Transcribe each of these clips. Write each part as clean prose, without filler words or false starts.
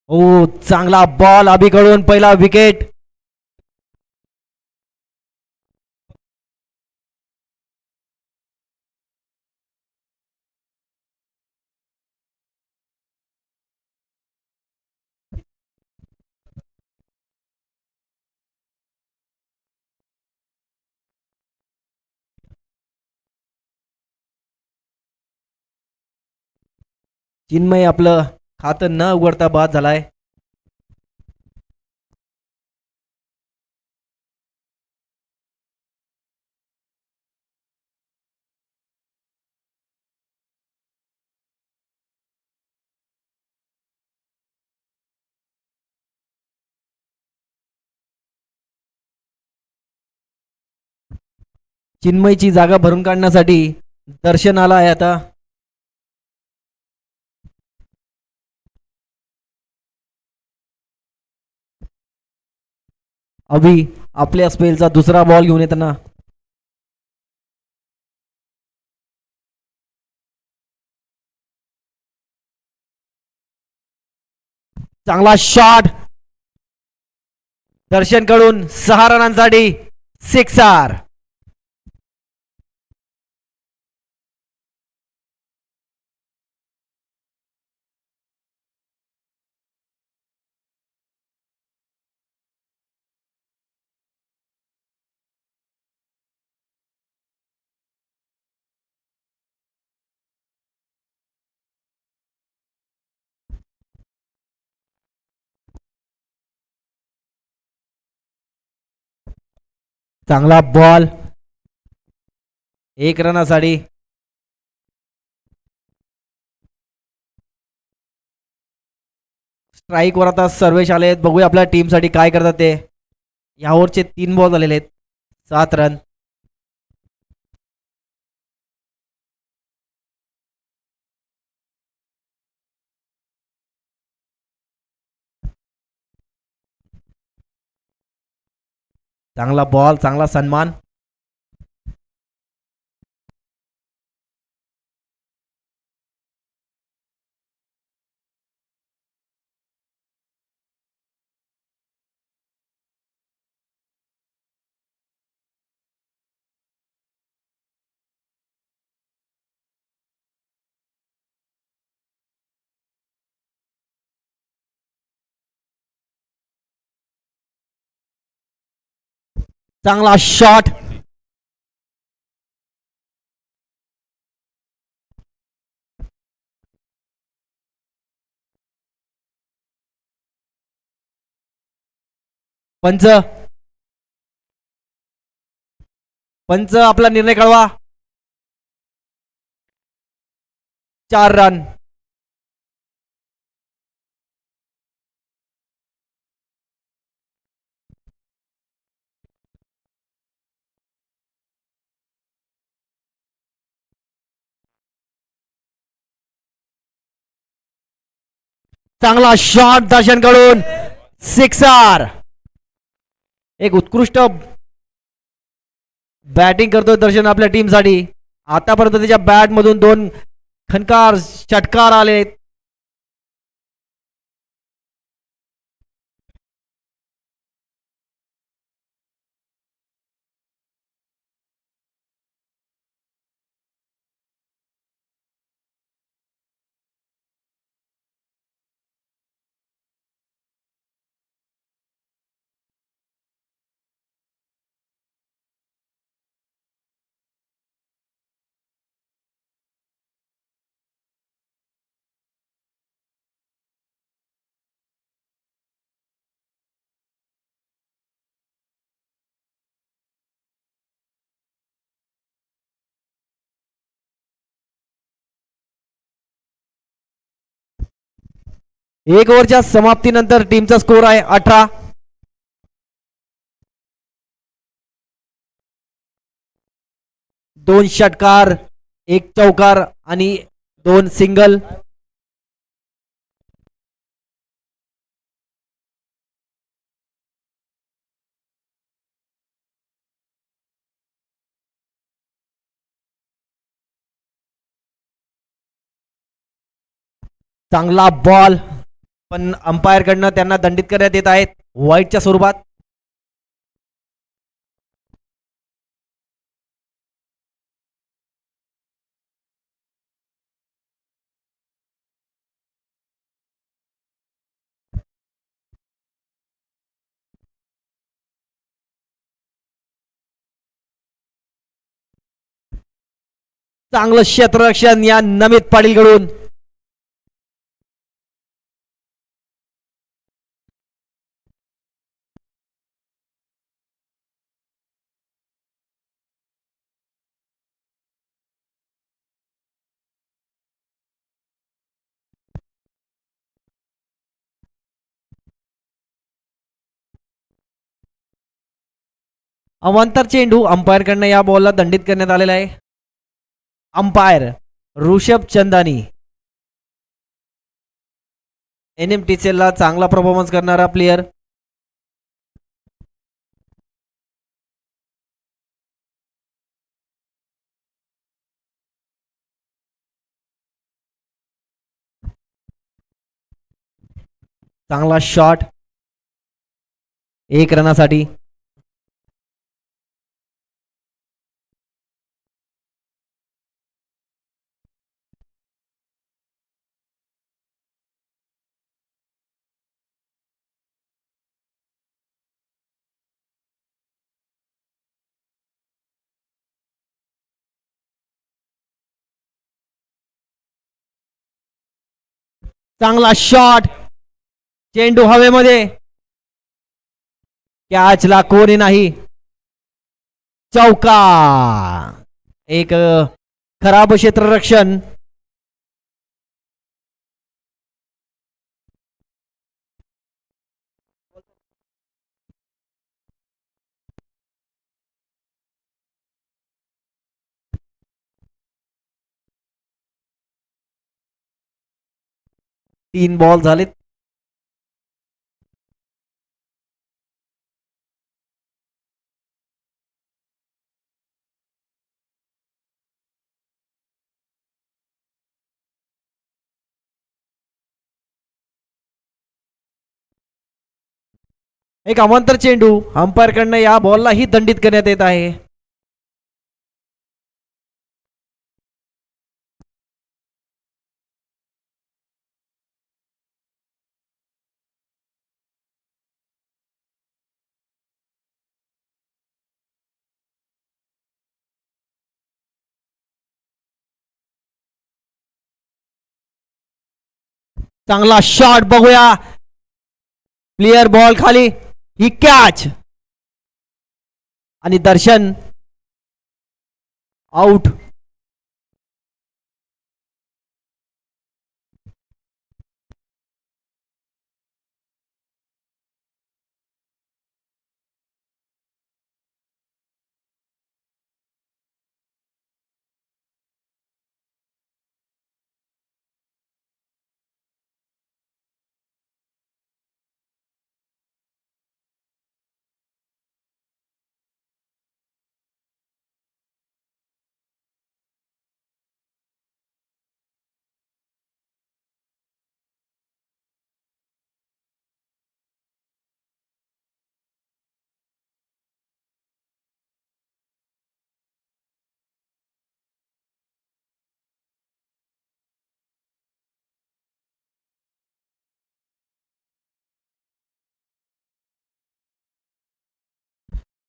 हो, चांगला बॉल अभिकडून पहिला विकेट. चिन्मय आपलं खातं न उघडता बाद झालाय. चिन्मयची जागा भरून काढण्यासाठी दर्शन आला आहे आता. अभि आपल्या स्पेलचा दुसरा बॉल घेऊन येताना. चांगला शॉट दर्शन कडून 6 रनांसाठी सिक्सर. चांगला बॉल 1 रनासाठी. स्ट्राईक वर आता सर्वेश आले आहेत. बघूया आपल्या टीमसाठी काय करतात ते. या ओव्हरचे 3 बॉल झालेले आहेत. 7 रन. चांगला बॉल चांगला सन्मान. चांगला शॉट. पंच पंच आपला निर्णय कळवा. 4 रन. चांगला शॉट दर्शन कडून सिक्सर. एक उत्कृष्ट बॅटिंग करतोय दर्शन आपल्या टीमसाठी. आतापर्यंत त्याच्या बॅट मधून 2 खनकार षटकार आले. एक ओव्हरच्या समाप्तीनंतर टीमचा स्कोर आहे 18. दोन षटकार 1 चौकार आणि 2 सिंगल. चांगला बॉल पण अंपायर कडनं त्यांना दंडित करण्यात येत आहेत व्हाईटच्या स्वरूपात. चांगलं क्षेत्ररक्षण या नमित पाटील कडून. अवांतर चेंडू अंपायर कडनं या बॉलला दंडित करण्यात आलेला आहे. अंपायर ऋषभ चंदानी. NMTCL ला चांगला परफॉर्मन्स करणारा प्लेयर. चांगला शॉट 1 रनासाठी. चांगला शॉट चेंडू हवेमध्ये. कॅचला कोणी नाही. चौका. एक खराब क्षेत्ररक्षण. तीन बॉल झालेत. एक अवांतर चेंडू अंपायर कडनं या बॉललाही दंडित करण्यात येत आहे. चांगला शॉट बघूया. प्लेयर बॉल खाली. ही कॅच आणि दर्शन आउट.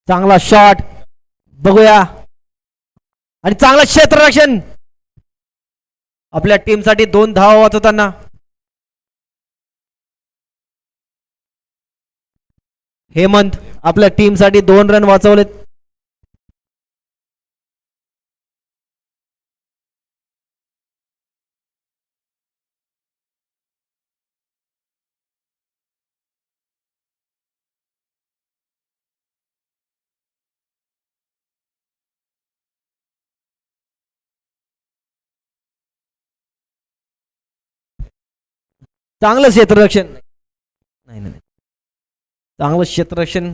चांगला शॉट बघूया आणि चांगला क्षेत्ररक्षण. आपल्या टीमसाठी 2 धावा वाचवताना हेमंत आपल्या टीमसाठी 2 रन वाचवलेत. चांगलं क्षेत्ररक्षण. नाही नाही चांगलं क्षेत्ररक्षण.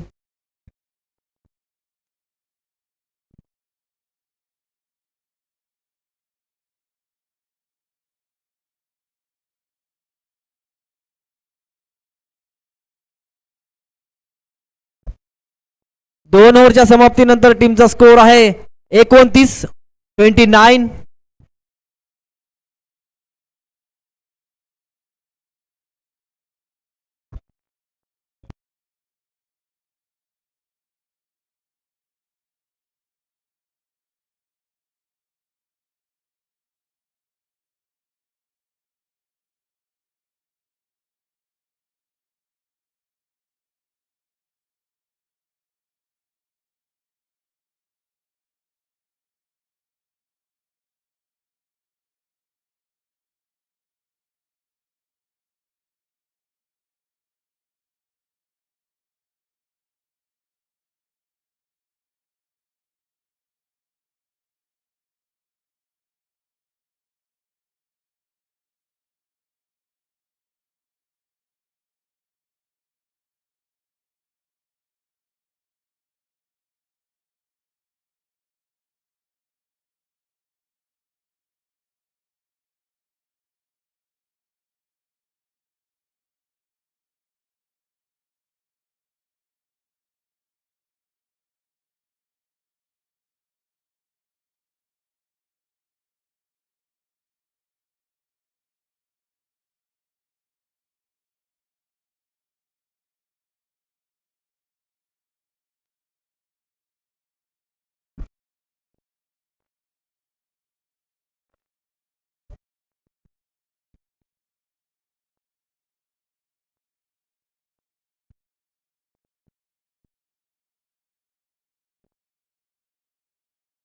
2 ओव्हरच्या समाप्तीनंतर टीमचा स्कोर आहे 29-29.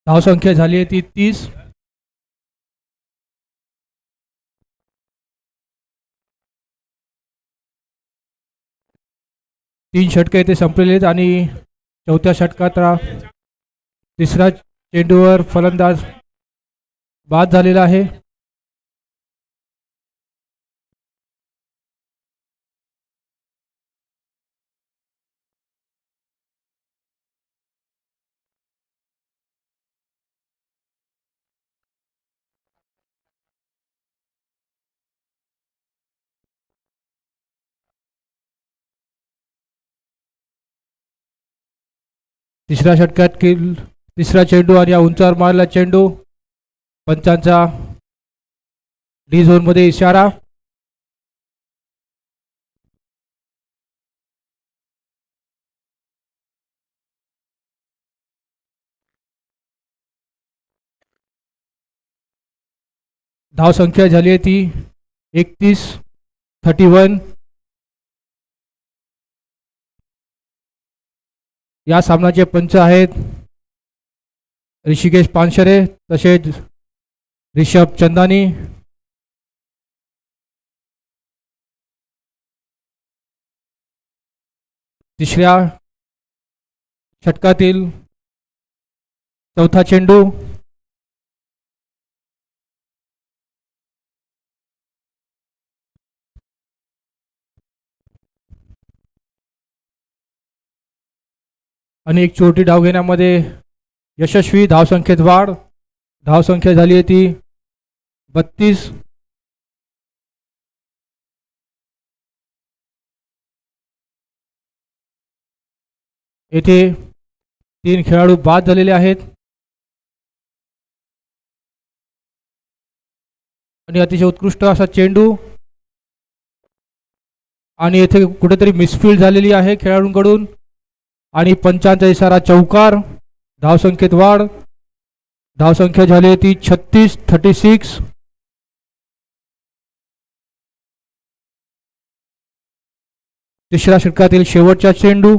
धावसंख्या झाली आहे ती 30. तीन षटके इथे संपलेले आहेत आणि चौथ्या षटकात तिसरा चेंडूवर फलंदाज बाद झालेला आहे. तिसऱ्या षटकात तिसरा चेंडू आणि या उंचावर मारला चेंडू. पंचांचा डी झोनमध्ये इशारा. धावसंख्या झाली आहे ती 31-31. या सामन्याचे पंच आहेत ऋषिकेश पानशरे तसेच ऋषभ चंदानी. तिसऱ्या षटकातील चौथा चेंडू. आणि एक चोटी डाव घेण्यामध्ये यशस्वी. धावसंख्येत वाढ. धावसंख्या झाली आहे ती 32. येथे 3 खेळाडू बाद झालेले आहेत आणि अतिशय उत्कृष्ट असा चेंडू आणि येथे कुठेतरी मिसफील्ड झालेली आहे खेळाडूंकडून आणि पंचांचा इशारा चौकार. धावसंख्येत वाढ. धावसंख्या झाली ती 36-36. तिसऱ्या षटकातील शेवटचा चेंडू.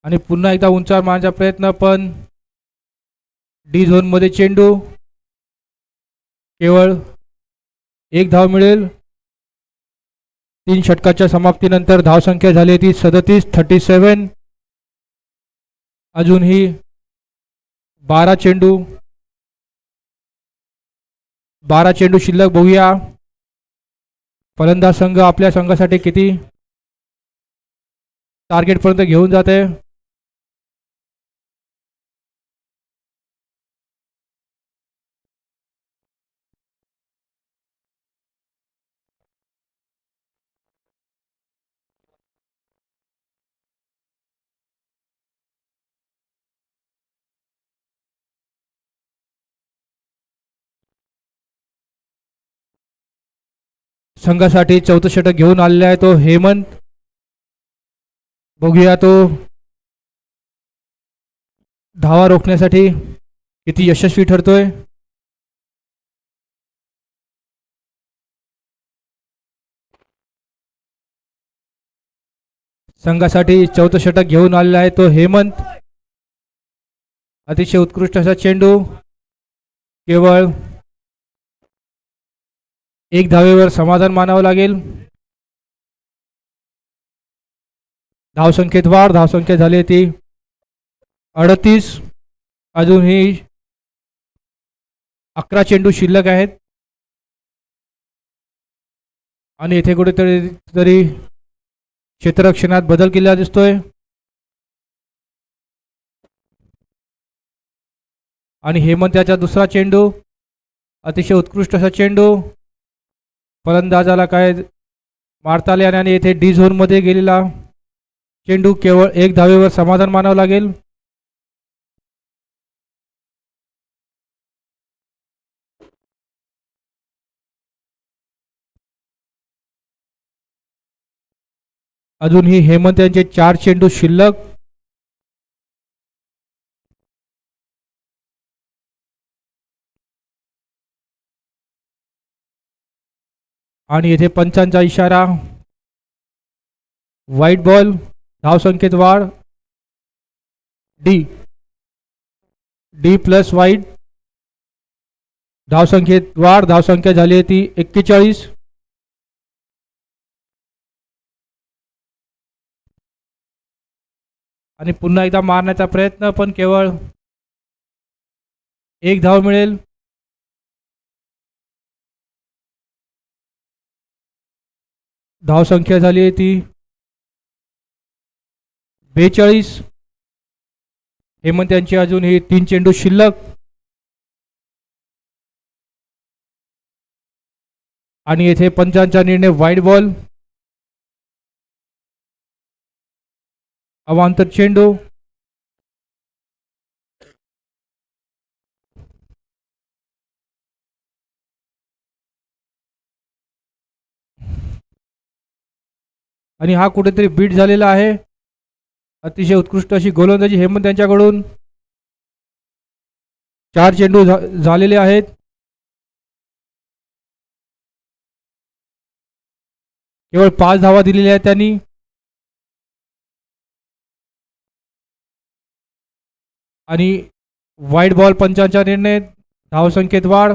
आणि पुन्हा एकदा उंचावर मारण्याचा प्रयत्न पण डी झोन मध्ये चेंडू. केवळ एक धाव मिळेल. 3 षटकाच्या समाप्तीनंतर धावसंख्या झाली ती 37-37. अजूनही 12 चेंडू शिल्लक. बघूया फलंदाज संघ आपल्या संघासाठी किती टार्गेट पर्यंत घेऊन जाते. संघासाठी चौथं षटक घेऊन आलेला आहे तो हेमंत. बघूया तो धावा रोखण्यासाठी किती यशस्वी ठरतोय. संघासाठी चौथं षटक घेऊन आलेला आहे तो हेमंत. अतिशय उत्कृष्ट असा चेंडू केवळ एक धावेवर समाधान मानावं लागेल. धावसंख्येत वाढ. धावसंख्या झाली ती 38. अजूनही 11 चेंडू शिल्लक आहेत आणि येथे कुठेतरी क्षेत्ररक्षणात बदल केला दिसतोय आणि हेमंत याचा दुसरा चेंडू अतिशय उत्कृष्ट असा चेंडू फलंदाजाला काय मारता आले आणि येथे डी झोन मध्ये गेलेला चेंडू केवळ एक धावेवर समाधान मानावं लागेल. अजूनही हेमंत यांचे 4 चेंडू शिल्लक. आणि येथे पंचांचा इशारा. White ball. धावसंख्येत वाढ. D plus white. धावसंख्येत वाढ. धावसंख्या झाली ती 41. आणि पुन्हा एकदा मारण्याचा प्रयत्न पण केवळ एक धाव मिळेल. धावसंख्या झाली ती 42. हेमंत यांची अजूनही 3 चेंडू शिल्लक आणि येथे पंचांचा निर्णय वाईड बॉल. अवांतर चेंडू. आणि हा कुठेतरी बीट झालेला आहे. अतिशय उत्कृष्ट अशी गोलंदाजी हेमंत यांच्याकडून. 4 चेंडू झालेले आहेत. केवळ 5 धावा दिलेल्या आहेत त्यांनी. आणि वाईड बॉल पंचांचा निर्णय. धावसंख्येत वाढ.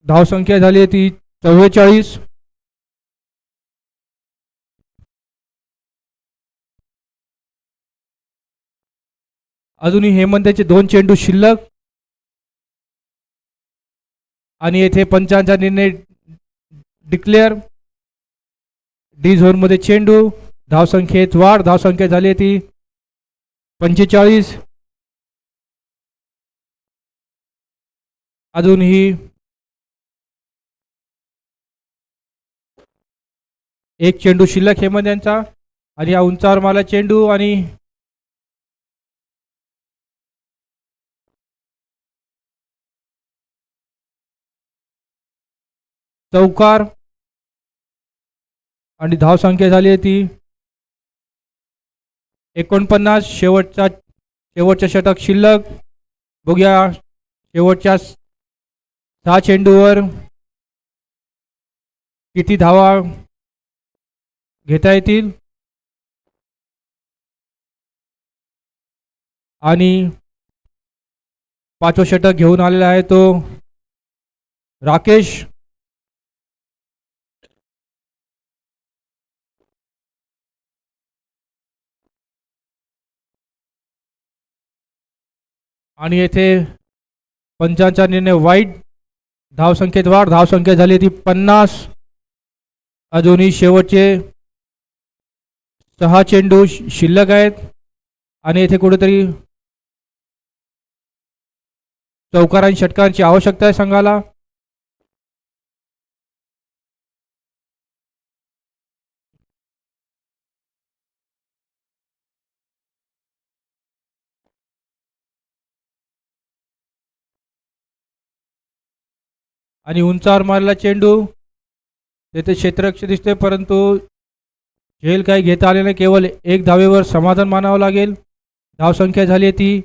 धावसंख्या झाली ती 44. अजूनही हेमंतचे 2 चेंडू शिल्लक आणि येथे पंचांचा निर्णय डिक्लेअर. डी झोन मध्ये चेंडू. धावसंख्येत वाढ. धावसंख्या झाली ती 45. अजूनही एक चेंडू शिल्लक हेमंत यांचा आणि हा उंचावर मारला चेंडू आणि चौकार. आणि धावसंख्या झाली ती 49. शेवटच्या षटक शिल्लक. बघूया शेवटच्या 6 चेंडूवर किती धावा घेता येतील. आणि 5वं षटक घेऊन आलेला आहे तो राकेश. आणि येथे पंचांचा निर्णय वाईट. धावसंख्येत वाढ. धावसंख्या झाली ती 50. अजूनही शेवटचे 6 चेंडू शिल्लक आहेत आणि येथे कुठेतरी चौकार आणि षटकारांची आवश्यकता आहे संघाला. आणि उंचावर मारलेला चेंडू तेथे क्षेत्ररक्षक दिसते, परंतु झेल काही घेता आले नाही. केवळ एक धावेवर समाधान मानावं लागेल. धावसंख्या झाली ती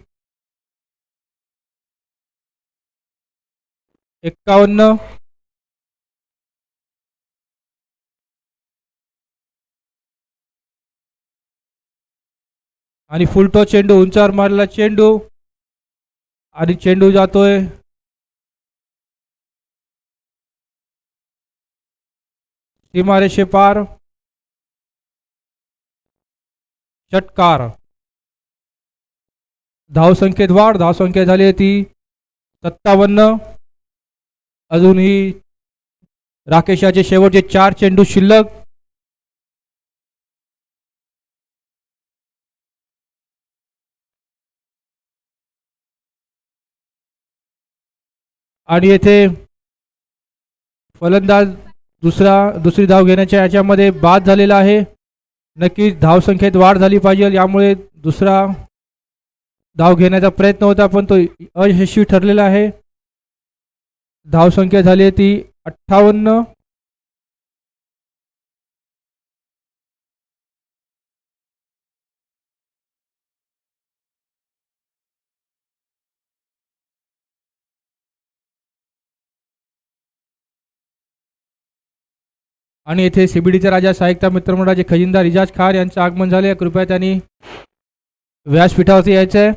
51. आणि फुलटो चेंडू, उंचावर मारलेला चेंडू आणि चेंडू जातोय सीमारेषे पार. षटकार. धावसंख्येत वाढ. धावसंख्या झाली ती 57. अजूनही राकेशाचे शेवटचे 4 चेंडू शिल्लक. आणि येथे फलंदाज दुसरी धाव घेण्याच्या याच्यामध्ये बाद झालेला आहे. नक्कीच धावसंख्येत वाढ झाली पाहिजे, यामुळे दुसरा धाव घेण्याचा प्रयत्न होता पण तो अयशस्वी ठरलेला आहे. धावसंख्या झाली ती 58. आणि येथे सीबीडीचा राजा साहित्य मित्रमंडळाचे खजिनदार इजाज खान यांचं आगमन झाले. कृपया त्यांनी व्यासपीठावरती यायचं आहे.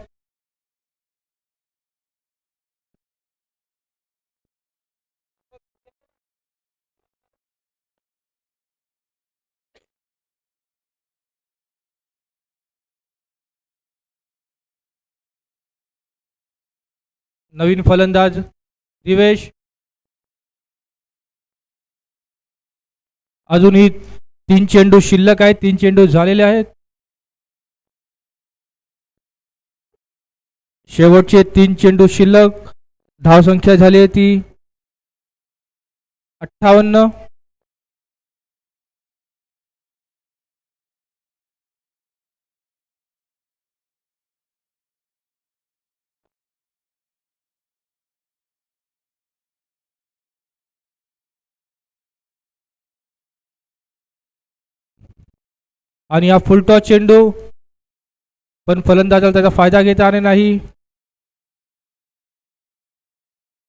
नवीन फलंदाज दिवेश. अजूनही 3 चेंडू शिल्लक आहेत. 3 चेंडू झालेले आहेत. शेवटचे 3 चेंडू शिल्लक. धावसंख्या झाली ती 58. आणि हा फुलटॉस चेंडू, पण फलंदाजाला त्याचा फायदा घेता आला नाही.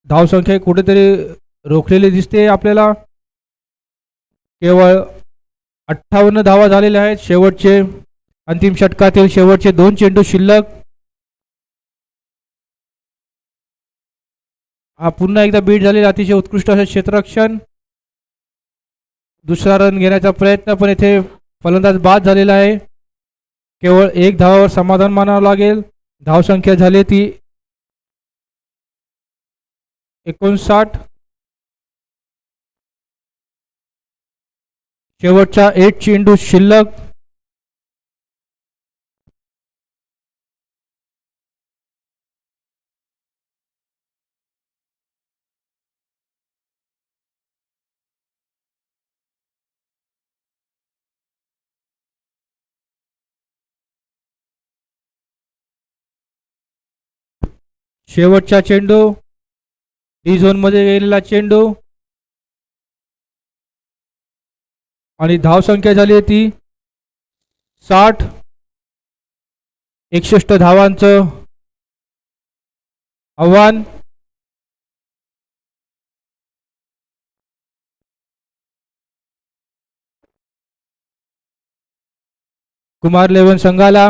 धावसंख्या कुठेतरी रोखलेली दिसते आपल्याला. केवळ 58 धावा झालेल्या आहेत. शेवटचे अंतिम षटकातील शेवटचे 2 चेंडू शिल्लक. हा पुन्हा एकदा बीट झालेला अतिशय उत्कृष्ट असे क्षेत्ररक्षण. दुसरा रन घेण्याचा प्रयत्न, पण येथे फलंदाज बाद झालेला आहे. केवळ 1 धावावर समाधान मानावं लागेल. धावसंख्या झाली ती 59. शेवटचा 1 चेंडू शिल्लक. शेवटचा चेंडू डी झोन मध्ये गेलेला चेंडू. आणि धावसंख्या झाली ती 60. 61 धावांचं आव्हान. कुमार 11 संघाला.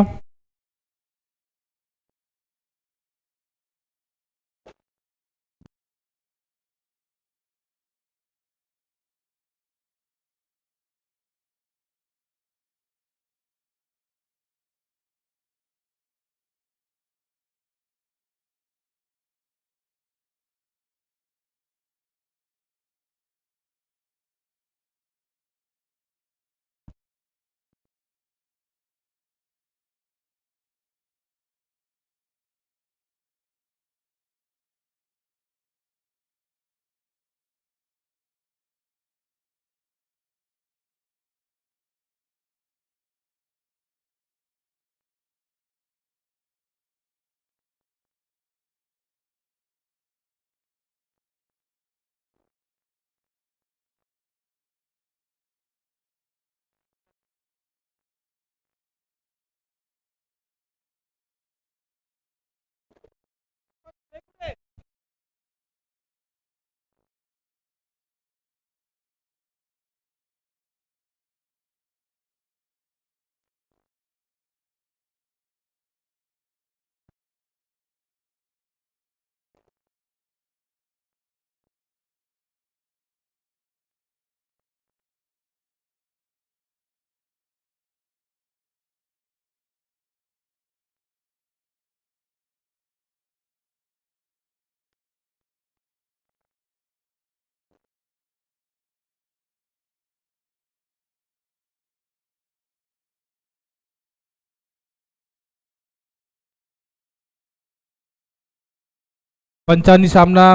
पंचांनी सामना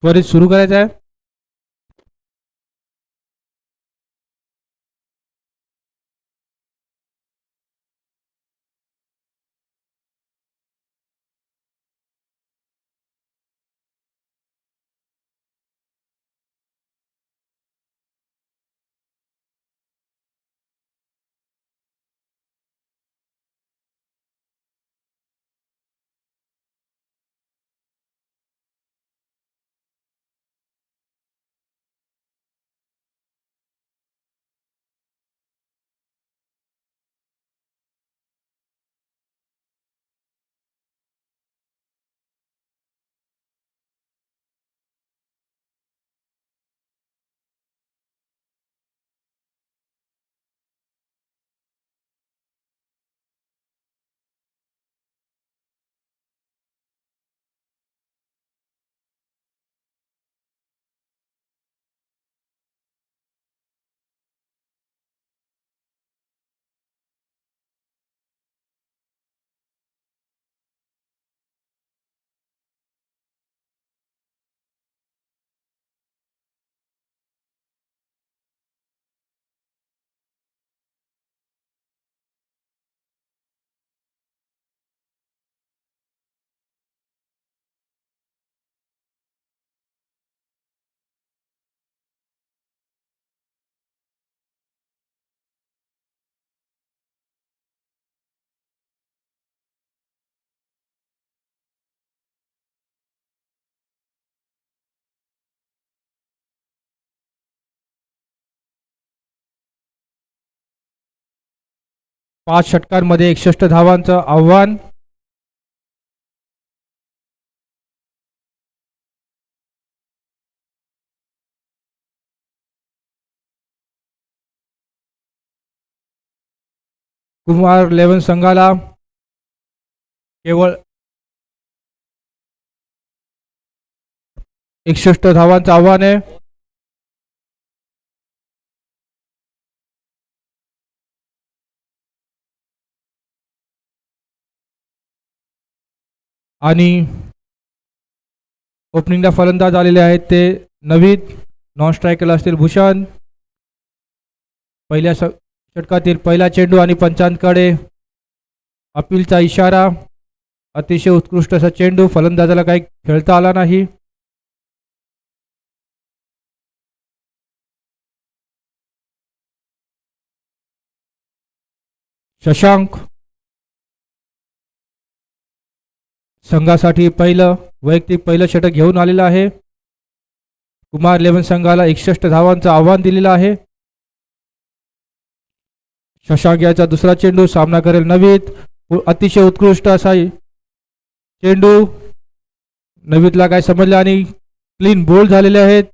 त्वरित सुरू करायचा आहे. पाच षटकांमध्ये 61 धावांचं आव्हान. कुमार 11 संघाला केवळ 61 धावांचं आव्हान आहे. आणि ओपनिंगला फलंदाज आलेले आहेत ते नवीद. नॉन स्ट्रायकरला असतील भूषण. पहिल्या षटकातील पहिला चेंडू आणि पंचांकडे अपीलचा इशारा. अतिशय उत्कृष्ट असा चेंडू, फलंदाजाला काही खेळता आला नाही. शशांक संघासाठी वैयक्तिक पहिलं षटक घेऊन आलेला आहे. कुमार 11 संघाला 61 धावांचं आव्हान दिलेलं आहे. शशांक याचा दुसरा चेंडू, सामना करेल नवीद. अतिशय उत्कृष्ट असा चेंडू, नवीदला काय समजलं आणि क्लीन बोल्ड झालेले आहेत.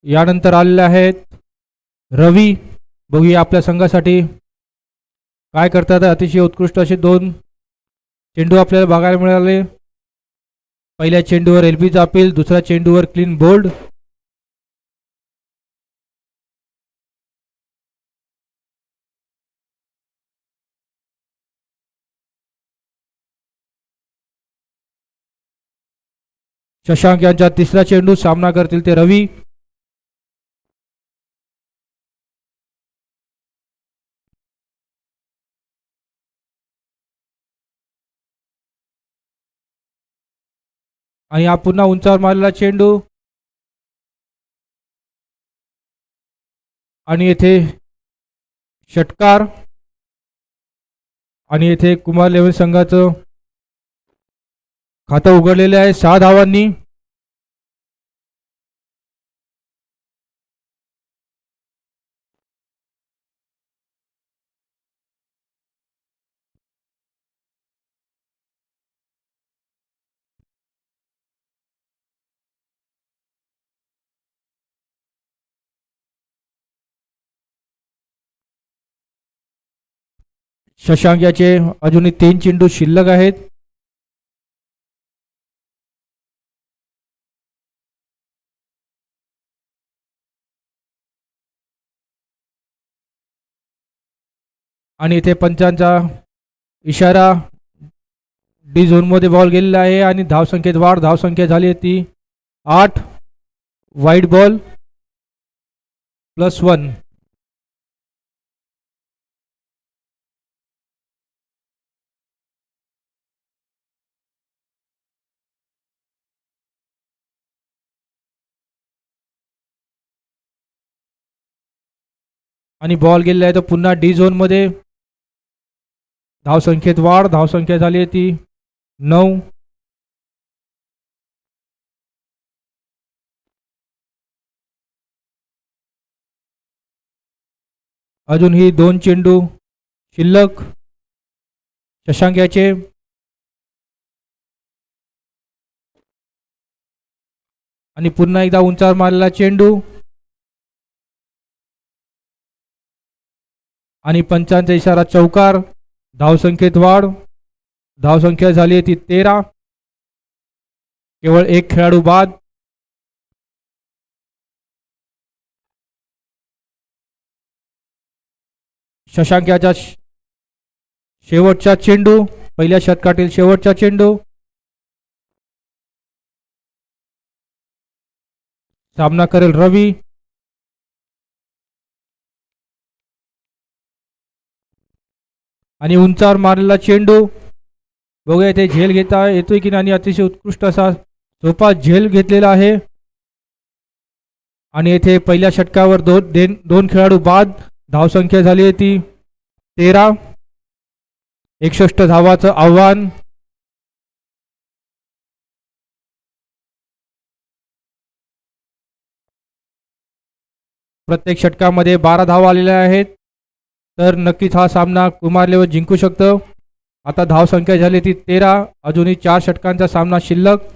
यानंतर आलेले आहेत रवी. बघूया आपल्या संघासाठी काय करतात. अतिशय उत्कृष्ट असे दोन चेंडू आपल्याला बघायला मिळाले. पहिल्या चेंडूवर एलबीचा अपील, दुसऱ्या चेंडूवर क्लीन बोल्ड. शशांक यांचा तिसरा चेंडू, सामना करतील ते रवी. आणि हा पुन्हा उंचावर मारलेला चेंडू. आणि येथे षटकार. आणि येथे कुमार 11 संघाचं खातं उघडलेलं आहे 6 धावांनी. शशांक याचे अजूनही 3 चेंडू शिल्लक आहेत. आणि इथे पंचांचा इशारा, डी झोनमध्ये बॉल गेलेला आहे आणि धावसंख्येत वाढ. धावसंख्या झाली आहे ती 8. Wide ball +1. आणि बॉल गेलेला आहे तो पुन्हा डी झोनमध्ये. धावसंख्येत वाढ. धावसंख्या झाली आहे ती 9. अजूनही 2 चेंडू शिल्लक. शशांक याचे आणि पुन्हा एकदा उंचावर मारलेला चेंडू आणि पंचांचा इशारा चौकार. धावसंख्येत वाढ. धावसंख्या झाली ती 13. केवळ 1 खेळाडू बाद. शशांक याचा शेवटचा चेंडू, पहिल्या षटकातील शेवटचा चेंडू. सामना करेल रवी. आणि उंचावर मारलेला चेंडू. बघूया इथे झेल घेता येतोय की नाही. अतिशय उत्कृष्ट असा सोपा झेल घेतलेला आहे. आणि येथे पहिल्या षटकावर दोन खेळाडू बाद. धावसंख्या झाली आहे ती 13. 61 धावाचं आव्हान. प्रत्येक षटकामध्ये 12 धावा आलेल्या आहेत. तर नक्कीच हा सामना कुमार लेवल जिंकू शकतं. आता धावसंख्या झाली ती 13. अजूनही 4 षटकांचा सामना शिल्लक.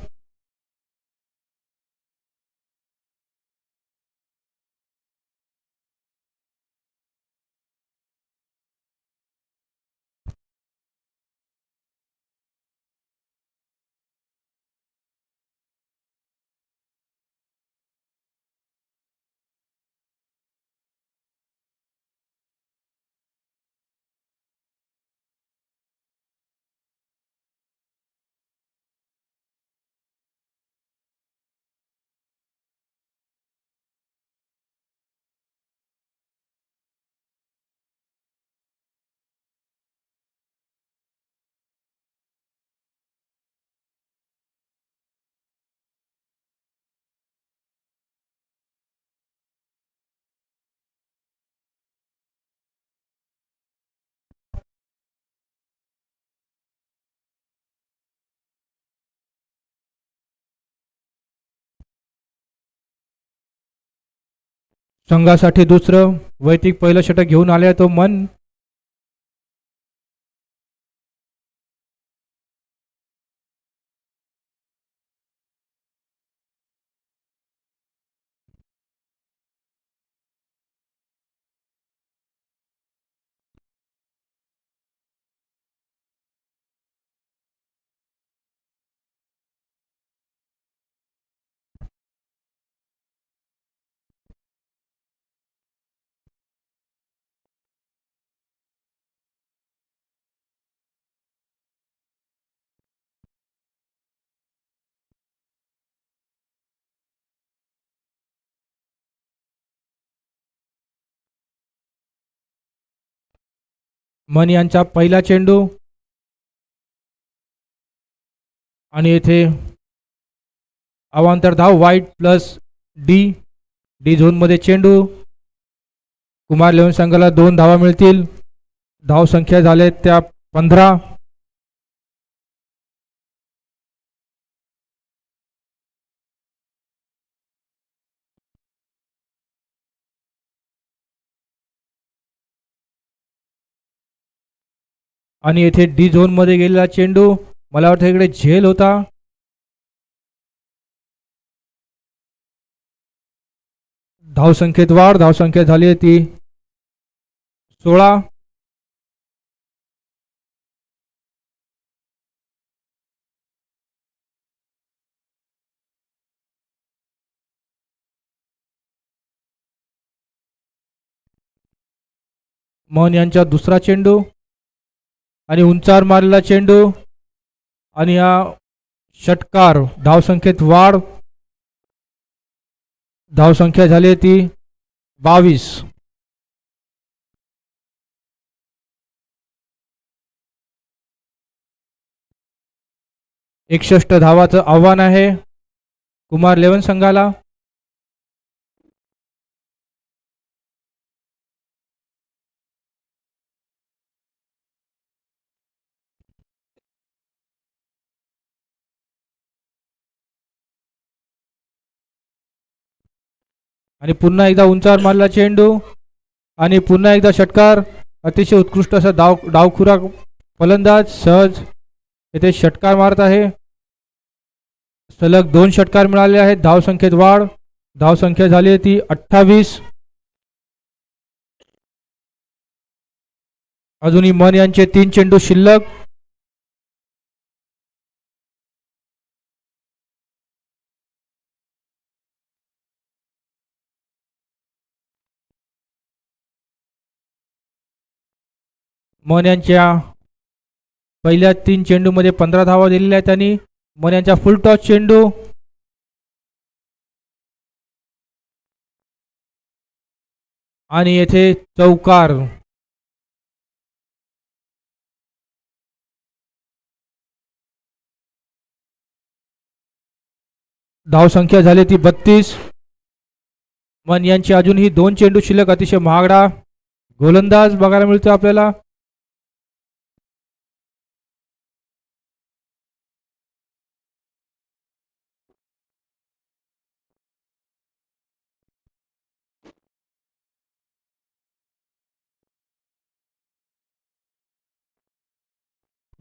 संघासाठी दुसरं वैयक्तिक पहिलं षटक घेऊन आले तो मन. मन यांचा पहिला चेंडू. आणि येथे अवांतर धाव. Wide +D. डी झोनमध्ये चेंडू. कुमार लेवन संघाला 2 धावा मिळतील. धावसंख्या झाल्या त्या 15. आणि येथे डी झोनमध्ये गेलेला चेंडू. मला वाटतं इकडे झेल होता. धावसंख्येत वाढ. धावसंख्या झाली ती 16. मन यांचा दुसरा चेंडू आणि उंचावर मारलेला चेंडू आणि हा षटकार. धावसंख्येत वाढ. धावसंख्या झाली ती 22. एकसष्ट धावाचं आव्हान आहे कुमार 11 संघाला. आणि पुन्हा एकदा उंचावर मारला चेंडू आणि पुन्हा एकदा षटकार. अतिशय उत्कृष्ट असा डावखुरा फलंदाज सहज येथे षटकार मारत आहे. सलग 2 षटकार मिळाले आहेत. धावसंख्येत वाढ. धावसंख्या झाली ती 28. अजूनही मन यांचे 3 चेंडू शिल्लक. मन यांच्या पहिल्या 3 चेंडूमध्ये 15 धावा दिलेल्या आहेत त्यांनी. मन यांचा फुल टॉस चेंडू आणि येथे चौकार. धावसंख्या झाली ती 32. मन यांची अजूनही 2 चेंडू शिल्लक. अतिशय महागडा गोलंदाज बघायला मिळतो आपल्याला.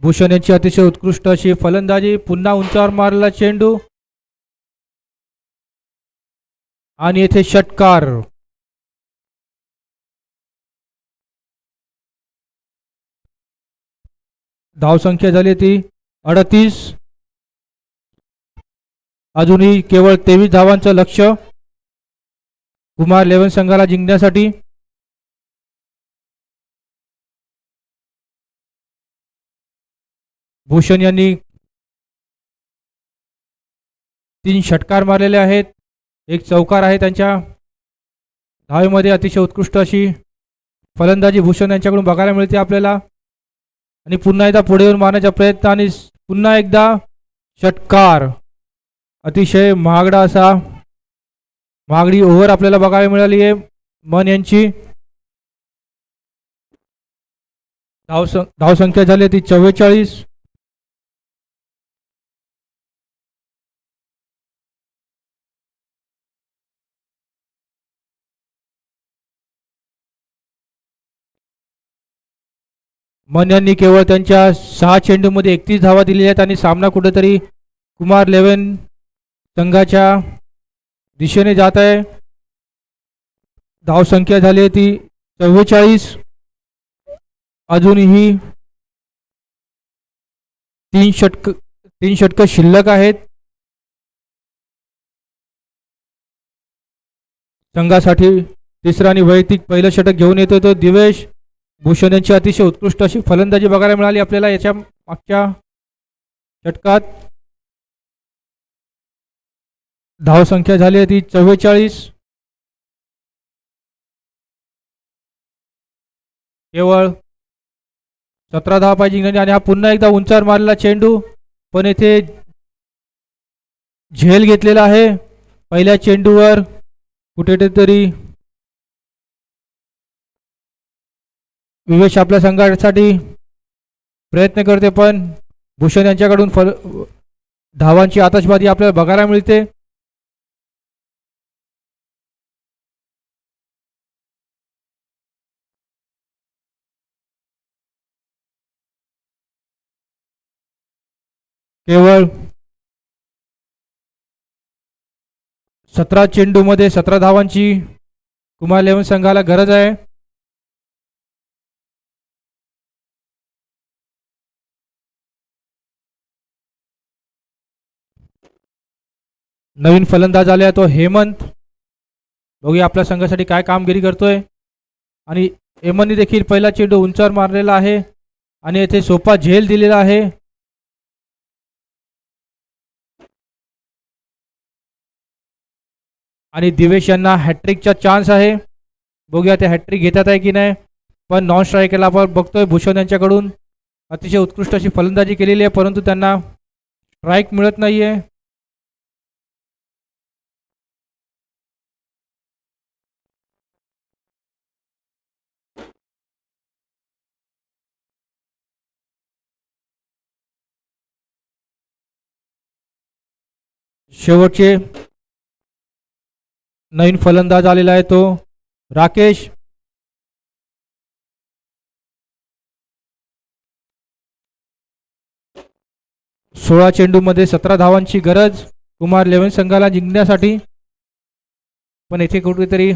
भूषण यांची अतिशय उत्कृष्ट अशी फलंदाजी. पुन्हा उंचावर मारलेला चेंडू आणि येथे षटकार. धावसंख्या झाली ती 38. अजूनही केवळ 23 धावांचं लक्ष कुमार 11 संघाला जिंकण्यासाठी. भूषण यांनी 3 षटकार मारलेले आहेत. एक चौकार आहे त्यांच्या धावेमध्ये. अतिशय उत्कृष्ट अशी फलंदाजी भूषण यांच्याकडून बघायला मिळते आपल्याला. आणि पुन्हा एकदा पुढे येऊन मारण्याचा प्रयत्न आणि पुन्हा एकदा षटकार. अतिशय महागडा असा महागडी ओव्हर आपल्याला बघायला मिळाली आहे मन यांची. धावसंख्या झाली ती 44. मन यांनी केवळ त्यांच्या 6 चेंडूमध्ये 31 धावा दिलेल्या आहेत आणि सामना कुठेतरी कुमार 11 संघाच्या दिशेने जात आहे. धावसंख्या झाली आहे ती 44. अजूनही 3 षटक शिल्लक आहेत. संघासाठी तिसरा आणि वैयक्तिक पहिलं षटक घेऊन येतो तो दिवेश. भूषण यांची अतिशय उत्कृष्ट अशी फलंदाजी बघायला मिळाली आपल्याला याच्या मागच्या षटकात. धावसंख्या झाली ती 44. केवळ 17 धावा पाहिजे जिंकण्याची. आणि हा पुन्हा एकदा उंचावर मारलेला चेंडू पण येथे झेल घेतलेला आहे. पहिल्या चेंडूवर कुठेतरी विवेश आपल्या संघासाठी प्रयत्न करते पण भूषण यांच्याकडून धावांची आतषबाजी आपल्याला बघायला मिळते. केवळ 17 चेंडूमध्ये 17 धावांची कुमार 11 संघाला गरज आहे. नवीन फलंदाज आले तो हेमंत. बघूया आपल्या संघासाठी काय कामगिरी करतोय. आणि हेमनने देखील पहिला चेंडू उंचावर मारलेला आहे आणि येथे सोपा झेल दिलेला आहे. आणि दिवेश यांना हॅट्रिकचा चान्स आहे. बघूया ते हॅट्रिक घेतात आहे की नाही. पण नॉन स्ट्रायकरला आपण बघतोय भूषण यांच्याकडून अतिशय उत्कृष्ट अशी फलंदाजी केलेली आहे, परंतु त्यांना स्ट्राईक मिळत नाहीये. शेवटचे नवीन फलंदाज आलेला आहे तो राकेश. सोळा चेंडूमध्ये 17 धावांची गरज कुमार 11 संघाला जिंकण्यासाठी. पण येथे कुठेतरी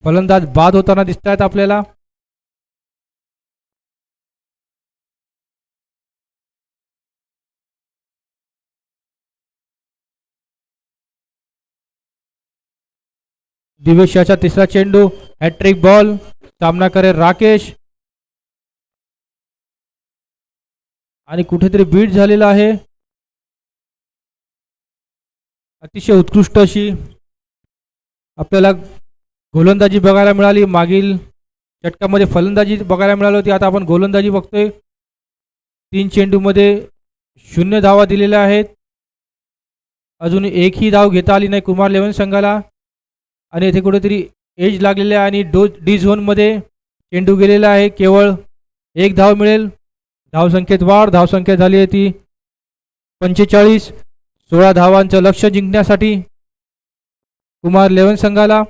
फलंदाज बाद होताना दिसत आहेत आपल्याला. दिवेश याचा तिसरा चेंडू हॅट्रिक बॉल. सामना करेल राकेश आणि कुठेतरी बीट झालेला आहे. अतिशय उत्कृष्ट अशी आपल्याला गोलंदाजी बघायला मिळाली. मागील षटकामध्ये फलंदाजी बघायला मिळाली होती, आता आपण गोलंदाजी बघतोय. 3 चेंडूमध्ये 0 धावा दिलेल्या आहेत. अजून एकही धाव घेता आली नाही कुमार 11 संघाला. आणि येथे कुठेतरी एज लागलेले आहे आणि डी झोनमध्ये चेंडू गेलेला आहे. केवळ 1 धाव मिळेल. धावसंख्येत वाढ. धावसंख्या झाली आहे ती 45. 16 धावांचं लक्ष जिंकण्यासाठी कुमार 11 संघाला.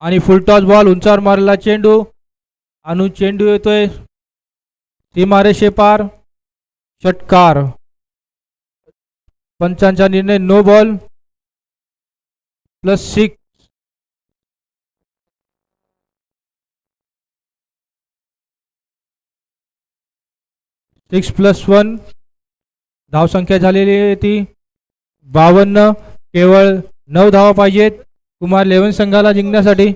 आणि फुलटॉस बॉल उंचावर मारलेला चेंडू आणि चेंडू येतोय सीमारेषे पार. षटकार. पंचांचा निर्णय नो बॉल +6. +1 धावसंख्या झालेली आहे ती 52. केवळ 9 धावा पाहिजेत कुमार 11 संघाला जिंकण्यासाठी.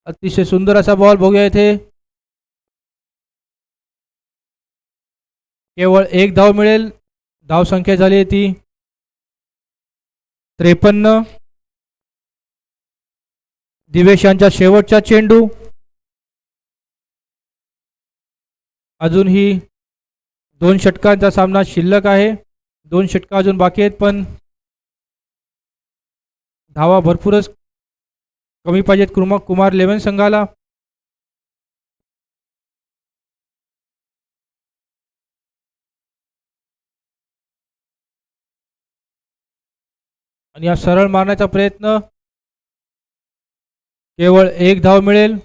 अतिशय सुंदर असा बॉल बघूया इथे. केवळ 1 धाव मिळेल. धावसंख्या झाली ती 53. दिवेश यांचा शेवटचा चेंडू. अजूनही 2 षटकांचा सामना शिल्लक आहे. 2 षटका अजून बाकी आहेत, पण धावा भरपूरच कमी पाहिजेत कुमार 11 संघाला. आणि हा सरळ मारण्याचा प्रयत्न. केवळ 1 धाव मिळेल.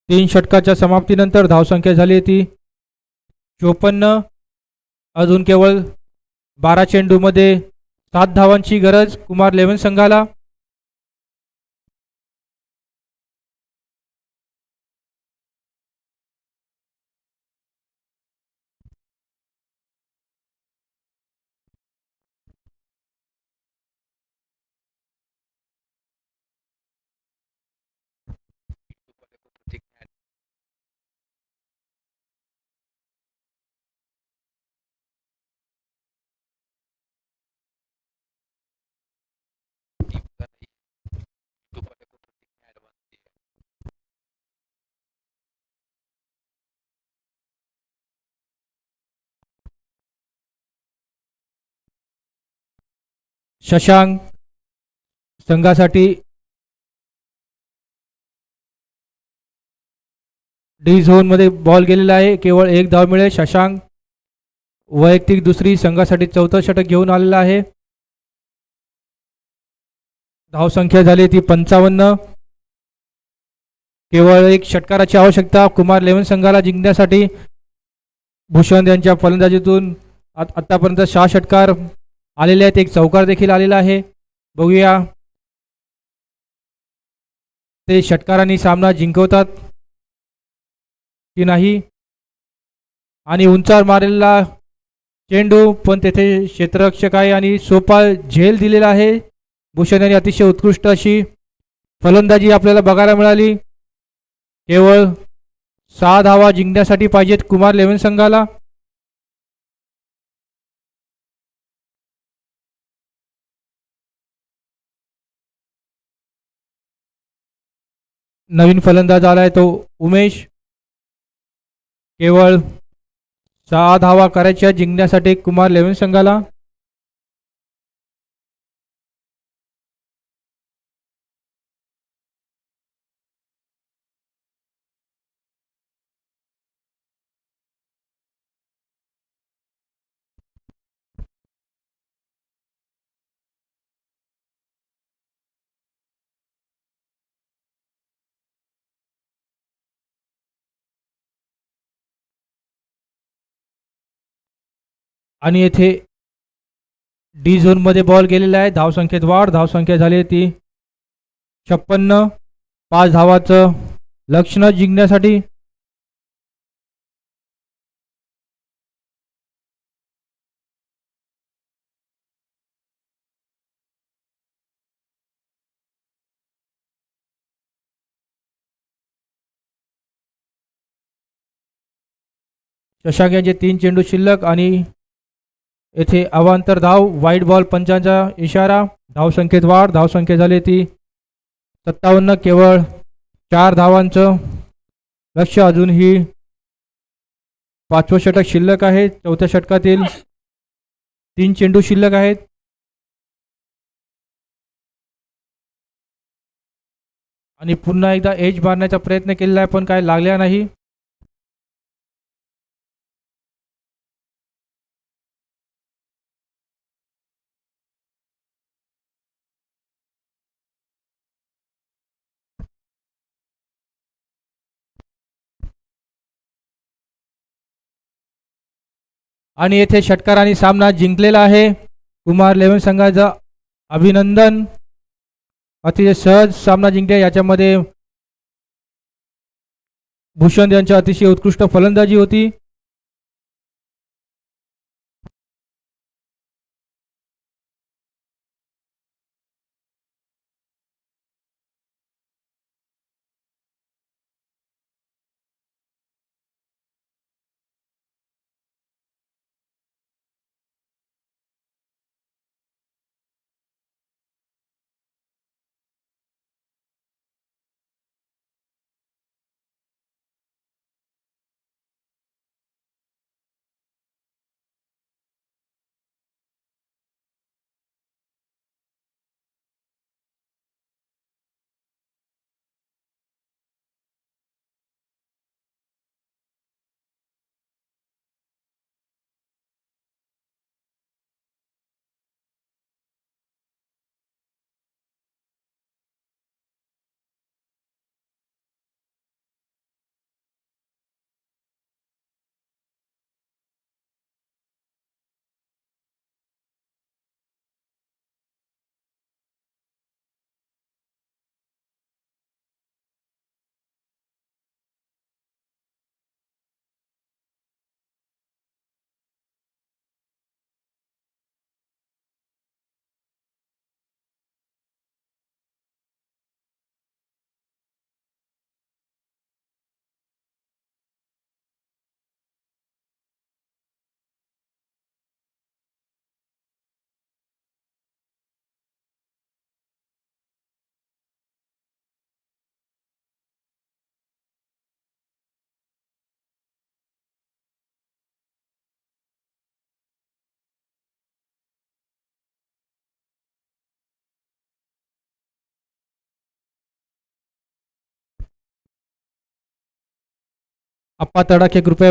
तीन षटकाच्या समाप्तीनंतर धावसंख्या झाली ती 54. अजून केवळ 12 चेंडूमध्ये 7 धावांची गरज कुमार 11 संघाला. शशांक संघासाठी डी झोन मध्ये बॉल गेलेला आहे. केवळ 1 धाव मिळेल. शशांक वैयक्तिक दुसरी संघासाठी 4थं षटक घेऊन आलेला आहे. धावसंख्या झाली ती 55. केवळ 1 षटकाराची आवश्यकता कुमार 11 संघाला जिंकण्यासाठी. भूषण यांच्या फलंदाजीतून आतापर्यंत 6 षटकार आलेले आहेत. 1 चौकार देखील आलेला आहे. बघूया ते षटकारांनी सामना जिंकवतात की नाही. आणि उंचावर मारलेला चेंडू, पण तेथे क्षेत्ररक्षक आहे आणि सोपा झेल दिलेला आहे. भूषण यांनी अतिशय उत्कृष्ट अशी फलंदाजी आपल्याला बघायला मिळाली. केवळ 6 धावा जिंकण्यासाठी पाहिजेत कुमार 11 संघाला. नवीन फलंदाज आलाय तो उमेश. केवळ 6 धावा करायच्या जिंकण्यासाठी कुमार 11 संघाला. आणि येथे डी झोन मध्ये बॉल गेलेला आहे. धावसंख्येत वाढ. धावसंख्या झाली ती 56. 5 धावाचं लक्ष्य जिंकण्यासाठी. शशांक यांचे 3 चेंडू शिल्लक आणि येथे अवांतर धाव. वाईट बॉल पंचांचा इशारा. धावसंख्येत वाढ. धावसंख्या झाली ती 57. केवळ 4 धावांचं लक्ष. अजूनही 5वं षटक शिल्लक आहे. 4थ्या षटकातील 3 चेंडू शिल्लक आहेत. आणि पुन्हा एकदा एज मारण्याचा प्रयत्न केलेला आहे पण काय लागला नाही. आणि येथे षटकारांनी सामना जिंकलेला आहे. कुमार 11 संघाचं अभिनंदन. अतिशय सहज सामना जिंकले. याच्यामध्ये भूषण यांची अतिशय उत्कृष्ट फलंदाजी होती. अप्पा तडाखे कृपया